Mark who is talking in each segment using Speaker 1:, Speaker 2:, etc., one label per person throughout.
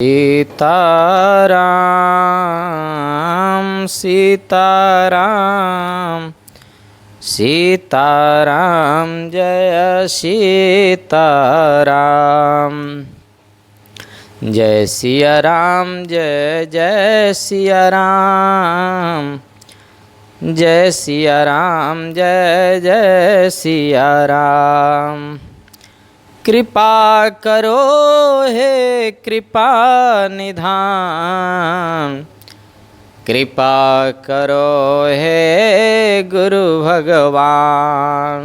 Speaker 1: सीताराम सीताराम सीताराम जय सीताराम। जय सिया राम जय जय सिया राम। जय सिया राम जय जय सिया राम। कृपा करो हे कृपा निधान। कृपा करो हे गुरु भगवान।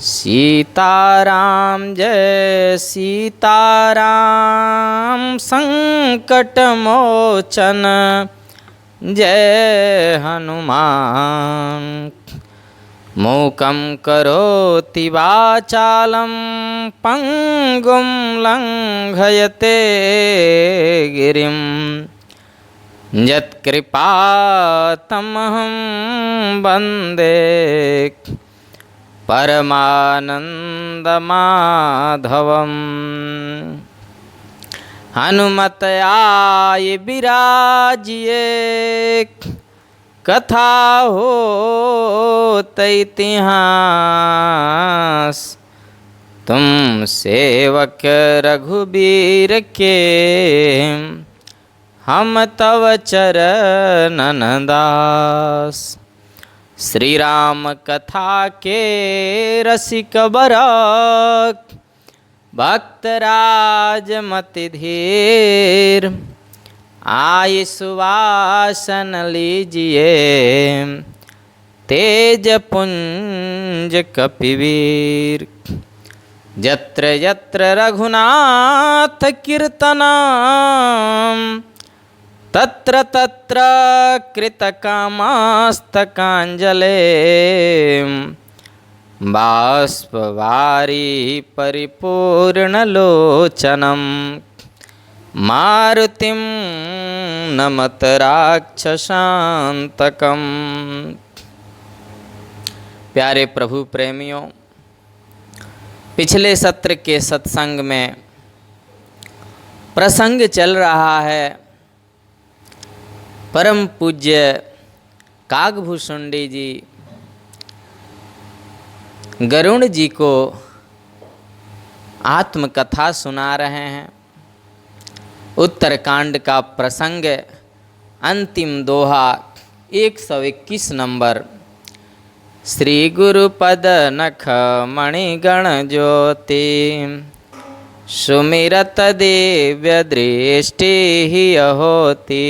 Speaker 1: सीताराम जय सीताराम। संकट मोचन जय हनुमान। मूकं करोति वाचालं पंगुं लंघयते गिरिं। यत्कृपातमहं वन्दे परमानन्दमाधवम्। हनुमत आय बिराजिए कथा होत इतिहास। तुम सेवक रघुबीर के हम तव चरणन दास। श्री राम कथा के रसिक बरक भक्तराज मति धीर। आय सुवासन लीजिए तेज पुंज कपिवीर। यत्र यत्र रघुनाथ कीर्तनम तत्र तत्र कृतकामस्तकांजले। बाष्पवारी परिपूर्णलोचनम मारुतिं नमत राक्षसांतकम। प्यारे प्रभु प्रेमियों, पिछले सत्र के सत्संग में प्रसंग चल रहा है परम पूज्य कागभूषुंडी जी गरुण जी को आत्मकथा सुना रहे हैं। उत्तरकांड का प्रसंग अंतिम दोहा 121 नंबर। श्री गुरुपद नख मणिगण ज्योति सुमिरत दिव्य दृष्टि ही होती।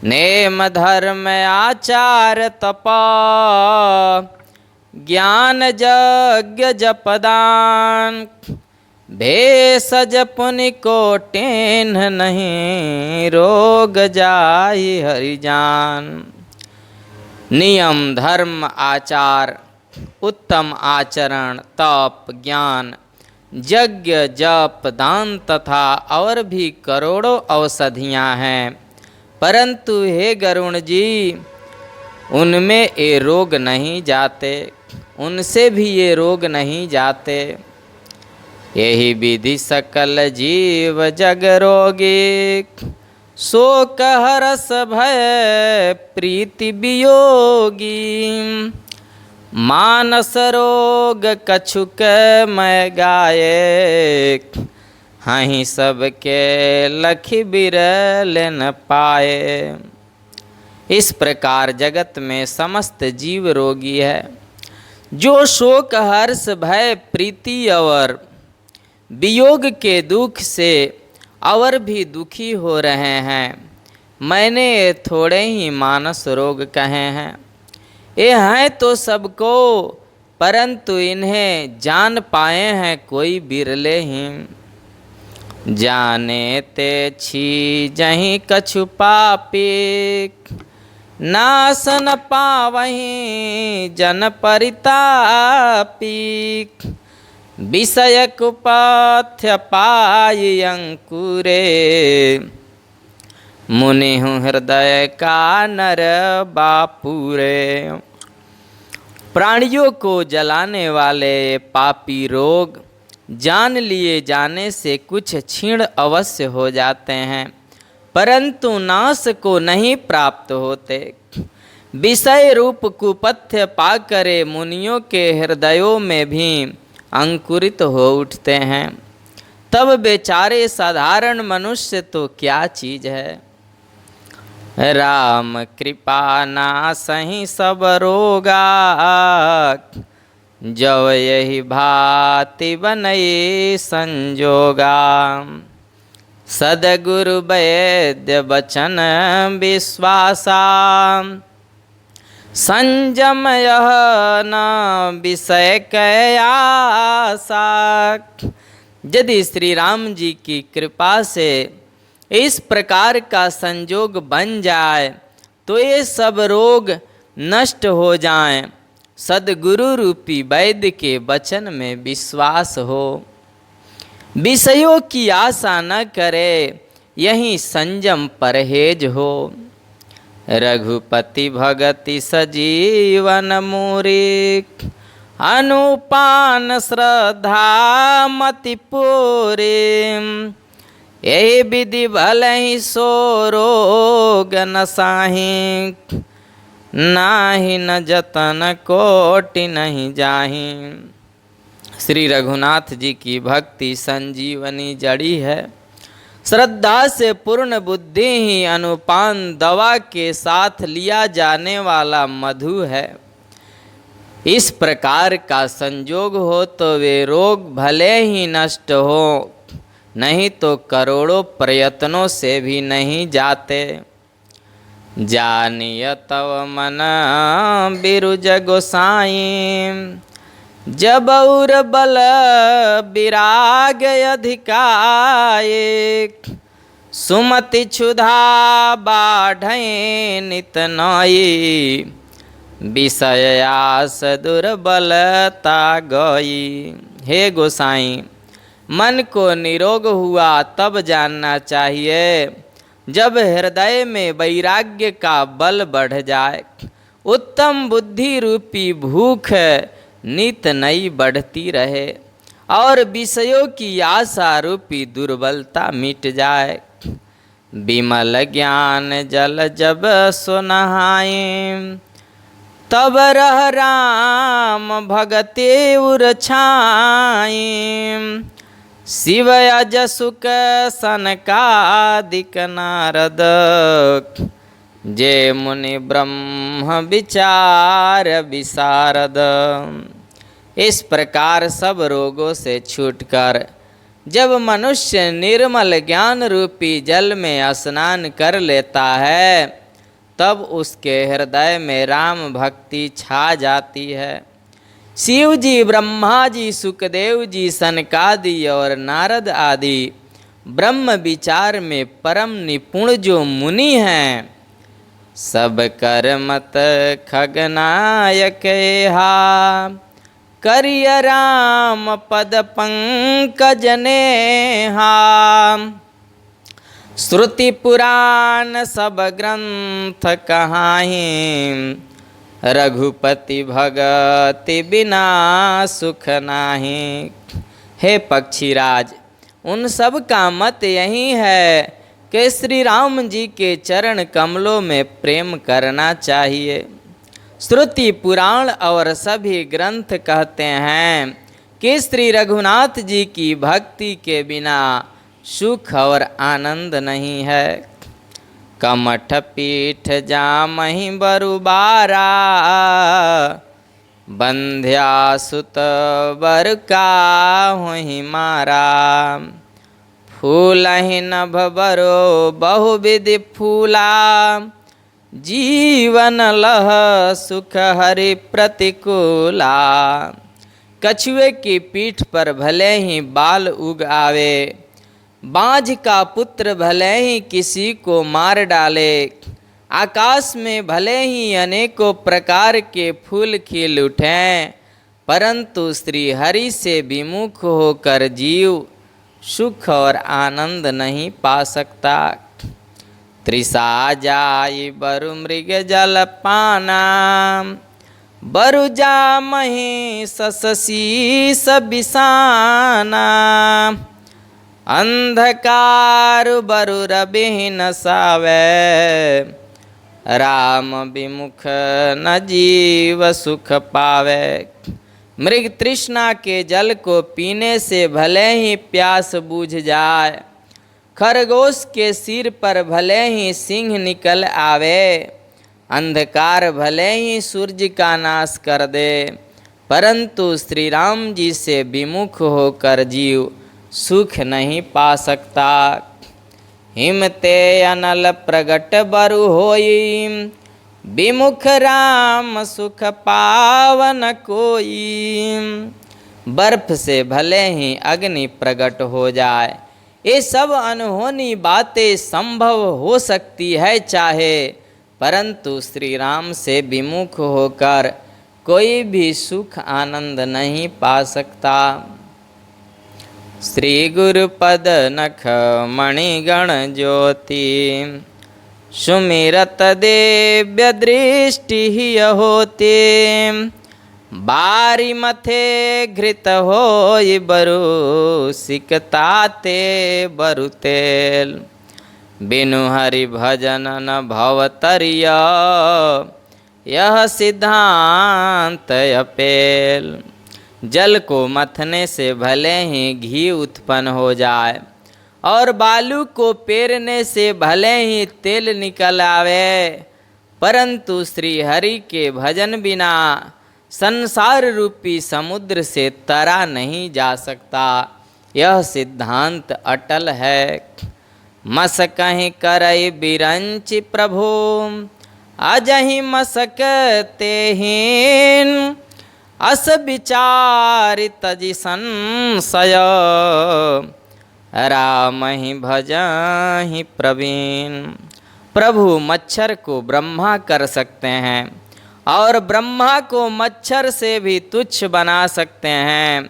Speaker 1: नेम धर्म आचार तपा ज्ञान यज्ञ जपदान। भेषज पुनि को टेन्ह नहीं रोग जाहि हरि जान। नियम धर्म आचार उत्तम आचरण तप ज्ञान यज्ञ जप दान तथा और भी करोड़ों औषधियाँ हैं, परंतु हे गरुण जी उनमें ये रोग नहीं जाते, उनसे भी ये रोग नहीं जाते। यही विधि सकल जीव जग रोगी। शोक हरस भय प्रीति वियोगी। मानस रोग कछुक मैं गाये। हहीं सबके लखी बिरल न पाए। इस प्रकार जगत में समस्त जीव रोगी है। जो शोक हर्ष भय प्रीति और वियोग के दुख से और भी दुखी हो रहे हैं। मैंने थोड़े ही मानस रोग कहे हैं। ये हैं तो सबको, परंतु इन्हें जान पाए हैं कोई बिरले ही। जाने ते छी जहीं कछु पापी। नासन पावहीं जन परितापी। विषय कुपाथ्य पाय अंकुरे। मुनि हूँ हृदय का नर बापुरे। प्राणियों को जलाने वाले पापी रोग जान लिए जाने से कुछ क्षीण अवश्य हो जाते हैं, परंतु नाश को नहीं प्राप्त होते। विषय रूप कुपथ्य पाकरे मुनियों के हृदयों में भी अंकुरित हो उठते हैं। तब बेचारे साधारण मनुष्य तो क्या चीज है। राम कृपा नासहि सब रोगा, जब यही भांति बनई संजोगा। सदगुरु वैद्य वचन विश्वासा, संयम यह न विषय कयासा। यदि श्री राम जी की कृपा से इस प्रकार का संजोग बन जाए तो ये सब रोग नष्ट हो जाएं। सदगुरु रूपी वैद्य के वचन में विश्वास हो, विषयों की आशा न करे, यही संयम परहेज हो। रघुपति भगति सजीवन मूरी, अनुपान श्रद्धा मति पूरी। यही विधि भलहि सो रोग नसाहि, नाही न जतन कोटि नहीं जाहि। श्री रघुनाथ जी की भक्ति संजीवनी जड़ी है। श्रद्धा से पूर्ण बुद्धि ही अनुपान दवा के साथ लिया जाने वाला मधु है। इस प्रकार का संजोग हो तो वे रोग भले ही नष्ट हो, नहीं तो करोड़ों प्रयत्नों से भी नहीं जाते। जानिय तव मन बिरुज गोसाई, जब और बल विराग अधिकाए। सुमति क्षुधा बाढ़ै नित नई, विषय आस दुर्बलता गई। हे गोसाई, मन को निरोग हुआ तब जानना चाहिए जब हृदय में वैराग्य का बल बढ़ जाए। उत्तम बुद्धि रूपी भूख नित नई बढ़ती रहे और विषयों की आशा रूपी दुर्बलता मिट जाए। विमल ज्ञान जल जब सो नहाए, तब रह राम भगति उर छाई। शिव अज सुख सनकादिक नारद, जे मुनि ब्रह्म विचार विशारद। इस प्रकार सब रोगों से छूटकर जब मनुष्य निर्मल ज्ञान रूपी जल में स्नान कर लेता है, तब उसके हृदय में राम भक्ति छा जाती है। शिव जी, ब्रह्मा जी, सुखदेव जी, सनकादि और नारद आदि ब्रह्म विचार में परम निपुण जो मुनि हैं, सब कर मत खगनायक हा, करिय राम पद पंकज नेहा। श्रुति पुराण सब ग्रंथ कहाहीं, रघुपति भगति बिना सुख नाही। हे पक्षीराज, उन सब का मत यही है कि श्री राम जी के चरण कमलों में प्रेम करना चाहिए। श्रुति पुराण और सभी ग्रंथ कहते हैं कि श्री रघुनाथ जी की भक्ति के बिना सुख और आनंद नहीं है। कमठ पीठ जामहि बरुबारा, बंध्या सुत बर काहुहि मारा। फूलहि नभ बरो बहुविधि फूला, जीवन लह सुख हरि प्रतिकूला। कछुए की पीठ पर भले ही बाल उग आवे, बांझ का पुत्र भले ही किसी को मार डाले, आकाश में भले ही अनेकों प्रकार के फूल खिल उठें, परंतु श्री हरि से विमुख होकर जीव सुख और आनंद नहीं पा सकता। तृषा जाई बरु मृग जल पाना, बरु जामहि सससीस बिसाना, अंधकार बरु रबि न सावै, राम विमुख न जीव सुख पावे। मृग तृष्णा के जल को पीने से भले ही प्यास बूझ जाए, खरगोश के सिर पर भले ही सिंह निकल आवे, अंधकार भले ही सूर्य का नाश कर दे, परंतु श्री राम जी से विमुख होकर जीव सुख नहीं पा सकता। हिमते अनल प्रगट बरु होई, विमुख राम सुख पावन कोई। बर्फ से भले ही अग्नि प्रकट हो जाए, ये सब अनहोनी बातें संभव हो सकती है चाहे, परंतु श्री राम से विमुख होकर कोई भी सुख आनंद नहीं पा सकता। श्री गुरुपद नख मणिगण ज्योति, सुमिरत दिव्य दृष्टि ही होते, बारी मथे घृत होई बरु सिकताते बरु तेल, बिनु हरि भजन न भवतरिया, यह सिद्धांत अपेल। जल को मथने से भले ही घी उत्पन्न हो जाए, और बालू को पेरने से भले ही तेल निकल आवे, परंतु श्री हरि के भजन बिना संसार रूपी समुद्र से तरा नहीं जा सकता। यह सिद्धांत अटल है। मस कहीं करई बिरंच प्रभु, अजहि मसक तेहीन, अस विचार तजि संशय, राम ही भजहि प्रवीण। प्रभु मच्छर को ब्रह्मा कर सकते हैं, और ब्रह्मा को मच्छर से भी तुच्छ बना सकते हैं।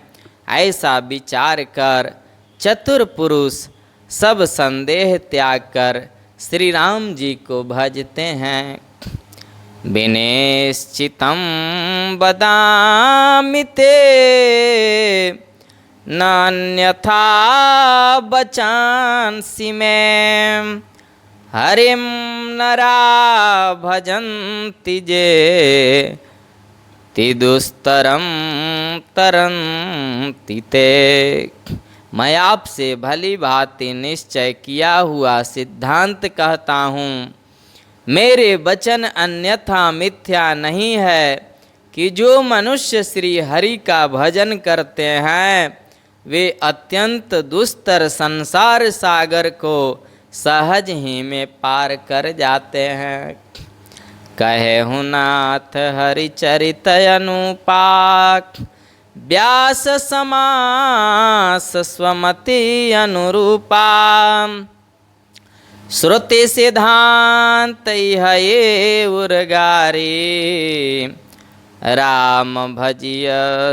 Speaker 1: ऐसा विचार कर चतुर पुरुष सब संदेह त्याग कर श्री राम जी को भजते हैं। विनिश्चितं वदामि ते, नान्यथा बचांसि मैं, हरिं नरा भजन्ति जे, ति दुस्तरं तरन्ति ते। मैं आपसे भली भांति निश्चय किया हुआ सिद्धांत कहता हूँ, मेरे वचन अन्यथा मिथ्या नहीं है कि जो मनुष्य श्री हरि का भजन करते हैं, वे अत्यंत दुस्तर संसार सागर को सहज ही में पार कर जाते हैं। कहे हूँ नाथ हरिचरित अनुपाक, व्यास समास स्वमति अनुरूपा, श्रुति सिद्धांत ये उर्गारी, राम भजिय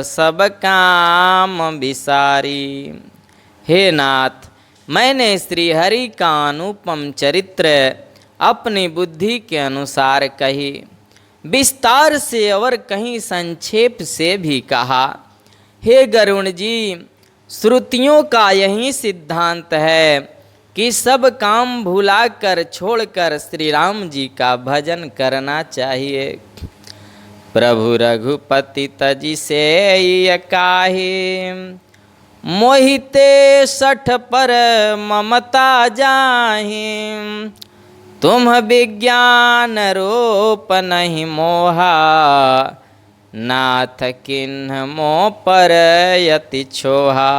Speaker 1: सब काम विसारी। हे नाथ, मैंने श्री हरि का अनुपम चरित्र अपनी बुद्धि के अनुसार कही, विस्तार से और कहीं संक्षेप से भी कहा। हे गरुण जी, श्रुतियों का यही सिद्धांत है कि सब काम भुलाकर छोड़कर श्री राम जी का भजन करना चाहिए। प्रभु रघुपति तजि से काहि, मोहिते सठ पर ममता जाहि, तुम विज्ञान रूप नहीं मोहा, नाथ किन्ह मोह पर यति छोहा।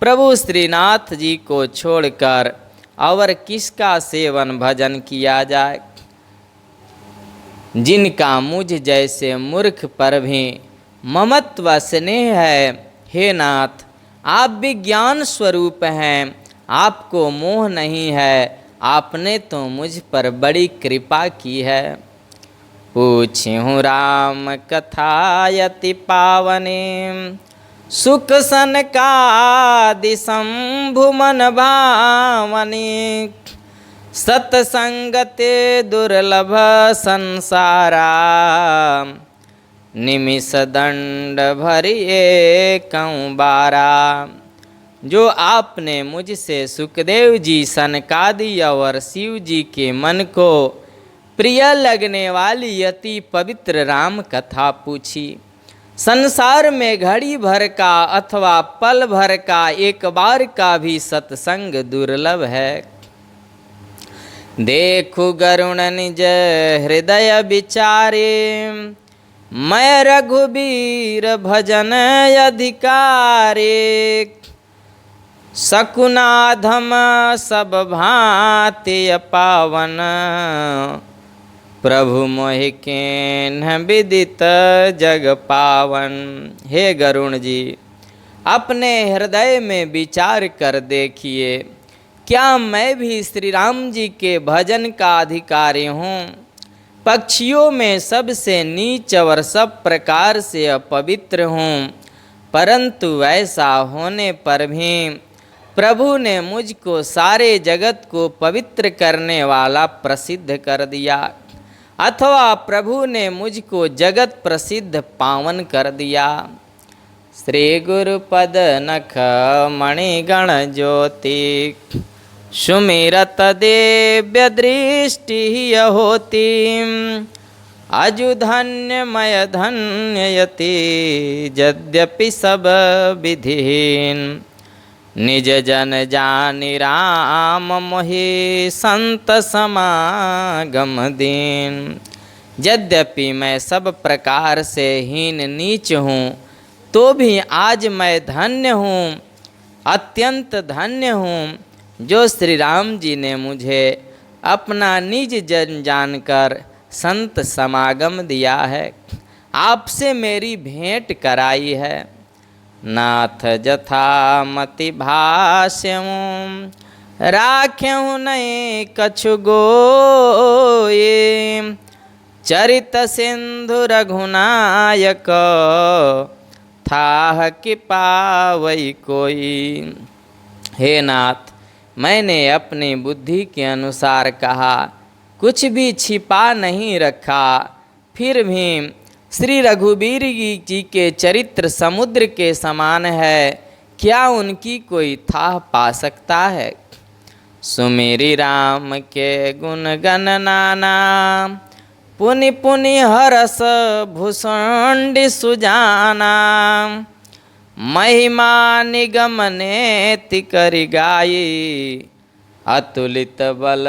Speaker 1: प्रभु श्रीनाथ जी को छोड़कर और किसका सेवन भजन किया जाए, जिनका मुझ जैसे मूर्ख पर भी ममत्व स्नेह है। हे नाथ, आप विज्ञान स्वरूप हैं, आपको मोह नहीं है, आपने तो मुझ पर बड़ी कृपा की है। पूछूँ राम कथा यति पावनी, सुख सनकादि शंभु मन भावनी, सतसंगते दुर्लभ संसारा, निमिष दंड भरिए कऊँ बारा। जो आपने मुझसे सुखदेव जी, सनकादि और शिव जी के मन को प्रिय लगने वाली अति पवित्र राम कथा पूछी। संसार में घड़ी भर का अथवा पल भर का एक बार का भी सत्संग दुर्लभ है। देखु गरुण निज हृदय विचारे, मैं रघुबीर भजन अधिकारे। सकुनाधम सब भांति पावन, प्रभु मोहि केन्ह विदित जग पावन। हे गरुण जी, अपने हृदय में विचार कर देखिए, क्या मैं भी श्री राम जी के भजन का अधिकारी हूँ? पक्षियों में सबसे नीच और सब प्रकार से अपवित्र हूँ, परंतु ऐसा होने पर भी प्रभु ने मुझको सारे जगत को पवित्र करने वाला प्रसिद्ध कर दिया, अथवा प्रभु ने मुझको जगत प्रसिद्ध पावन कर दिया। श्री गुरुपद नख मणिगण ज्योति, सुमिरत दिव्य दृष्टि होती। अजु धन्य मय धन्ययति, यद्यपि सब विधिहीन। निज जन जानि राम मोहि, संत समागम दीन। यद्यपि मैं सब प्रकार से हीन नीच हूँ, तो भी आज मैं धन्य हूँ, अत्यंत धन्य हूँ, जो श्री राम जी ने मुझे अपना निज जन जानकर संत समागम दिया है, आपसे मेरी भेंट कराई है। नाथ जथा मति भाष्यऊँ, राख्यऊँ नहीं कछु गोये। चरित सिंधु रघुनायक, थाह कि पावई कोई। हे नाथ, मैंने अपनी बुद्धि के अनुसार कहा, कुछ भी छिपा नहीं रखा। फिर भी श्री रघुबीर जी के चरित्र समुद्र के समान है, क्या उनकी कोई थाह पा सकता है? सुमेरी राम के गुण गण नाना, पुनि पुनि हरस भूषुंड सुजाना। महिमा निगमनेति करि गाई, अतुलित बल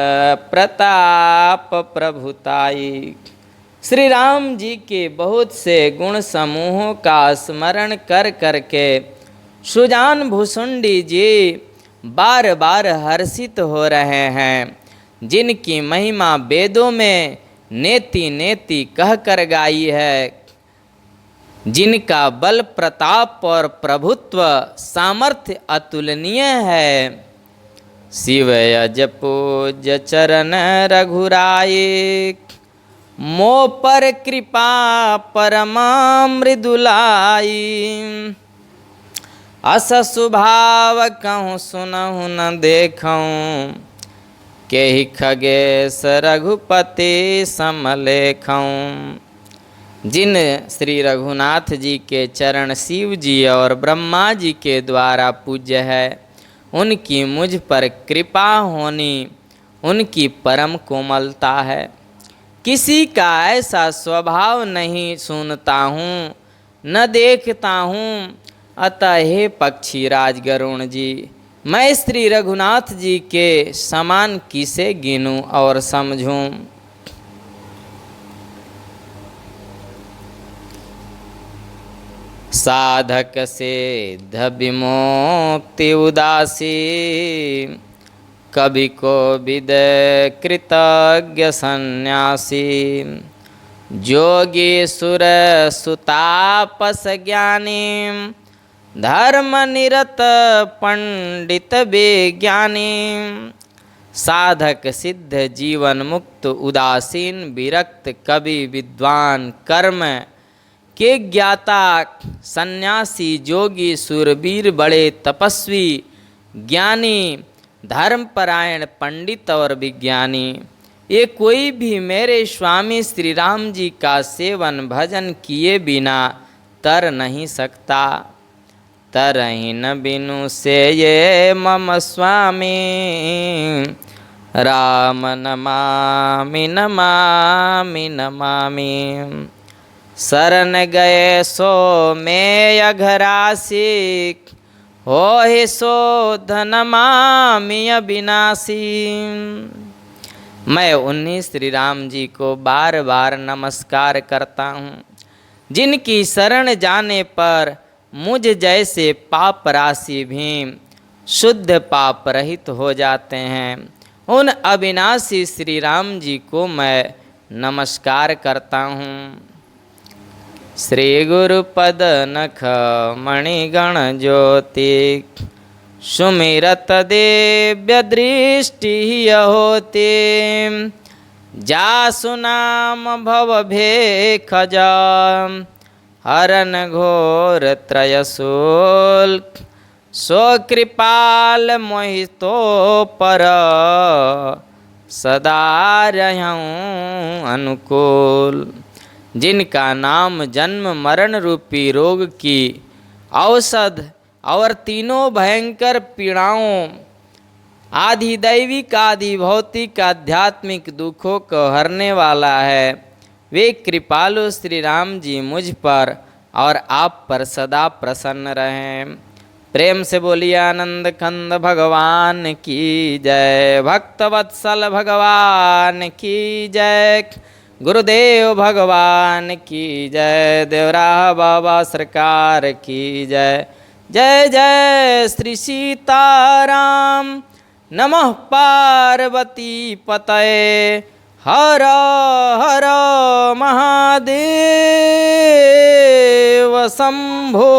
Speaker 1: प्रताप प्रभुताई। श्री राम जी के बहुत से गुण समूहों का स्मरण कर करके सुजान भुसुंडी जी बार बार हर्षित हो रहे हैं, जिनकी महिमा वेदों में नेति नेति कह कर गाई है, जिनका बल प्रताप और प्रभुत्व सामर्थ्य अतुलनीय है। शिव यज पूज्य चरण रघुराई, मो पर कृपा परमा मृदुलाई। अस सुभाव कहूँ सुनहु न देखूँ, केहि खगेश रघुपति समलेखऊँ। जिन श्री रघुनाथ जी के चरण शिव जी और ब्रह्मा जी के द्वारा पूज्य है, उनकी मुझ पर कृपा होनी उनकी परम कोमलता है। किसी का ऐसा स्वभाव नहीं सुनता हूँ न देखता हूँ। अतः हे पक्षी राज गरुण जी, मैं श्री रघुनाथ जी के समान किसे गिनूँ और समझूँ। साधक सिद्ध विमुक्ति उदासी, कवि को विद कृतज्ञ सन्यासी। जोगी सुर सुतापस ज्ञानी, धर्म निरत पंडित विज्ञानी। साधक सिद्ध जीवन मुक्त उदासीन विरक्त कवि विद्वान कर्म के ज्ञाता सन्यासी जोगी सूरवीर बड़े तपस्वी ज्ञानी धर्मपरायण पंडित और विज्ञानी ये कोई भी मेरे स्वामी श्री राम जी का सेवन भजन किए बिना तर नहीं सकता। तरहि न बिनु से ये मम स्वामी, राम नमामि नमामि नमामि। शरण गए सो में अघरासी, होहि शोध नमामि अविनाशी। मैं उन्हीं श्री राम जी को बार बार नमस्कार करता हूँ जिनकी शरण जाने पर मुझ जैसे पाप राशि भी शुद्ध पाप रहित हो जाते हैं। उन अविनाशी श्री राम जी को मैं नमस्कार करता हूँ। श्री गुरुपद नख मणिगण ज्योति, सुमिरत दिव्य दृष्टि होती। जासु नाम भव भेख हरन घोर त्रयशूल, सो कृपाल मोहितो पर सदा रहूं अनुकूल। जिनका नाम जन्म मरण रूपी रोग की औषध और तीनों भयंकर पीड़ाओं आदि दैविक आदि भौतिक आध्यात्मिक दुखों को हरने वाला है, वे कृपालु श्री राम जी मुझ पर और आप पर सदा प्रसन्न रहें। प्रेम से बोलिए आनंद कंद भगवान की जय, भक्तवत्सल भगवान की जय, गुरुदेव भगवान की जय, देवराह बाबा सरकार की जय। जय जय श्री सीताराम, नमः पार्वती पतये, हर हर महादेव शंभो।